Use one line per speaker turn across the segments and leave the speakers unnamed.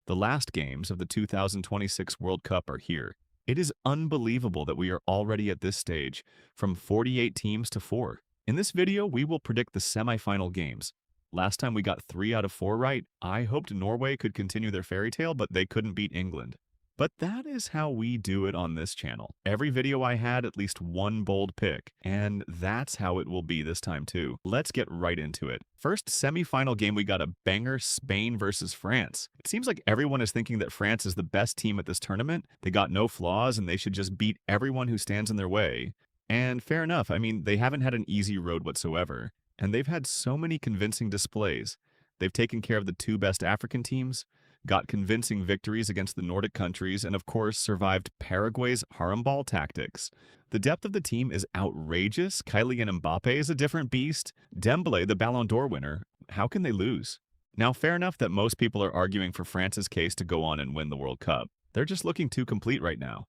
The last games of the 2026 World Cup are here. It is unbelievable that we are already at this stage, from 48 teams to 4. In this video, we will predict the semifinal games. Last time we got 3 out of 4 right. I hoped Norway could continue their fairy tale, but they couldn't beat England. But that is how we do it on this channel. Every video I had at least one bold pick, and that's how it will be this time too. Let's get right into it. First semifinal game, we got a banger: Spain versus France. It seems like everyone is thinking that France is the best team at this tournament. They got no flaws and they should just beat everyone who stands in their way. And fair enough, I mean, they haven't had an easy road whatsoever. And they've had so many convincing displays. They've taken care of the 2 best African teams, got convincing victories against the Nordic countries, and of course survived Paraguay's harem ball tactics. The depth of the team is outrageous. Kylian Mbappe is a different beast. Dembele, the Ballon d'Or winner. How can they lose? Now, fair enough that most people are arguing for France's case to go on and win the World Cup. They're just looking too complete right now.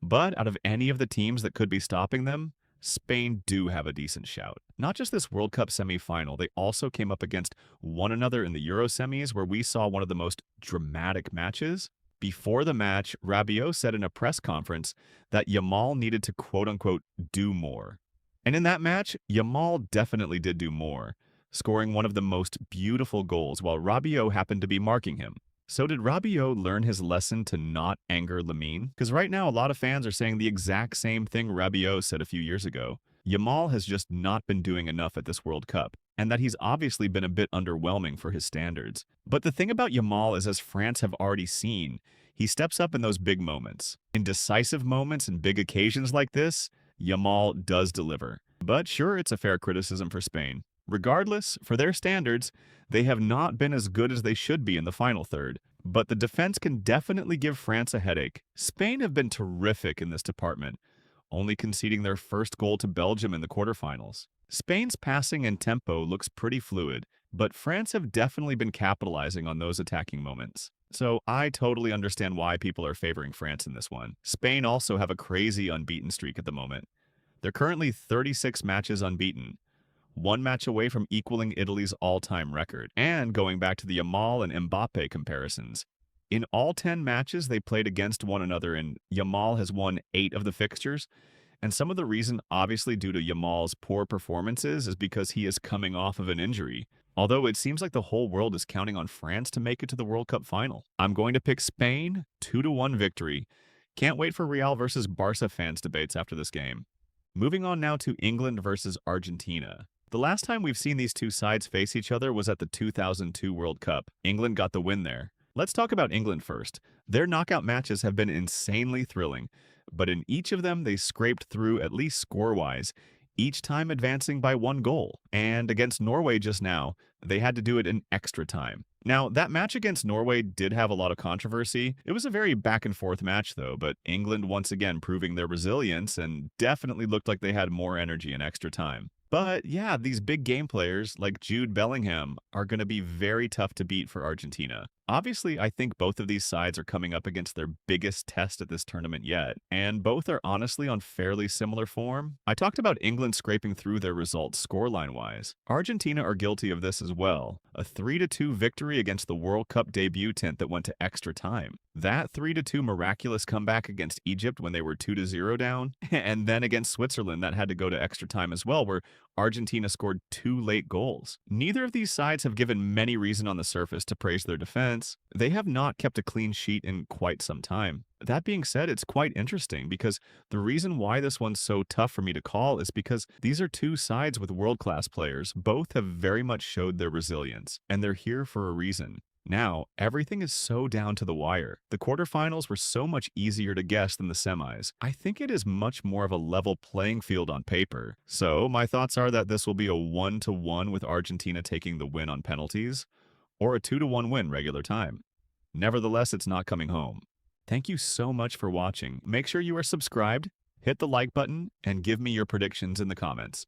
But out of any of the teams that could be stopping them, Spain do have a decent shout. Not just this World Cup semi-final, they also came up against one another in the Euro semis, where we saw one of the most dramatic matches. Before the match, Rabiot said in a press conference that Yamal needed to quote-unquote do more. And in that match, Yamal definitely did do more, scoring one of the most beautiful goals while Rabiot happened to be marking him. So did Rabiot learn his lesson to not anger Lamine? Because right now, a lot of fans are saying the exact same thing Rabiot said a few years ago. Yamal has just not been doing enough at this World Cup, and that he's obviously been a bit underwhelming for his standards. But the thing about Yamal is, as France have already seen, he steps up in those big moments. In decisive moments and big occasions like this, Yamal does deliver. But sure, it's a fair criticism for Spain. Regardless, for their standards, they have not been as good as they should be in the final third. But the defense can definitely give France a headache. Spain have been terrific in this department, only conceding their first goal to Belgium in the quarterfinals. Spain's passing and tempo looks pretty fluid, but France have definitely been capitalizing on those attacking moments. So I totally understand why people are favoring France in this one. Spain also have a crazy unbeaten streak at the moment. They're currently 36 matches unbeaten, 1 match away from equaling Italy's all-time record, and going back to the Yamal and Mbappe comparisons. In all 10 matches they played against one another, and Yamal has won 8 of the fixtures, and some of the reason obviously due to Yamal's poor performances is because he is coming off of an injury. Although it seems like the whole world is counting on France to make it to the World Cup final. I'm going to pick Spain, 2-1 victory. Can't wait for Real versus Barca fans debates after this game. Moving on now to England versus Argentina. The last time we've seen these two sides face each other was at the 2002 World Cup. England got the win there. Let's talk about England first. Their knockout matches have been insanely thrilling, but in each of them they scraped through, at least score-wise, each time advancing by 1 goal. And against Norway just now, they had to do it in extra time. Now, that match against Norway did have a lot of controversy. It was a very back-and-forth match, though, but England once again proving their resilience and definitely looked like they had more energy in extra time. But yeah, these big game players like Jude Bellingham are going to be very tough to beat for Argentina. Obviously, I think both of these sides are coming up against their biggest test at this tournament yet, and both are honestly on fairly similar form. I talked about England scraping through their results scoreline-wise. Argentina are guilty of this as well. A 3-2 victory against the World Cup debutant that went to extra time. That 3-2 miraculous comeback against Egypt when they were 2-0 down, and then against Switzerland that had to go to extra time as well, where Argentina scored 2 late goals. Neither of these sides have given many reason on the surface to praise their defense. They have not kept a clean sheet in quite some time. That being said, it's quite interesting because the reason why this one's so tough for me to call is because these are two sides with world-class players. Both have very much showed their resilience, and they're here for a reason. Now, everything is so down to the wire. The quarterfinals were so much easier to guess than the semis. I think it is much more of a level playing field on paper. So, my thoughts are that this will be a 1-1 with Argentina taking the win on penalties, or a 2-1 win regular time. Nevertheless, it's not coming home. Thank you so much for watching. Make sure you are subscribed, hit the like button, and give me your predictions in the comments.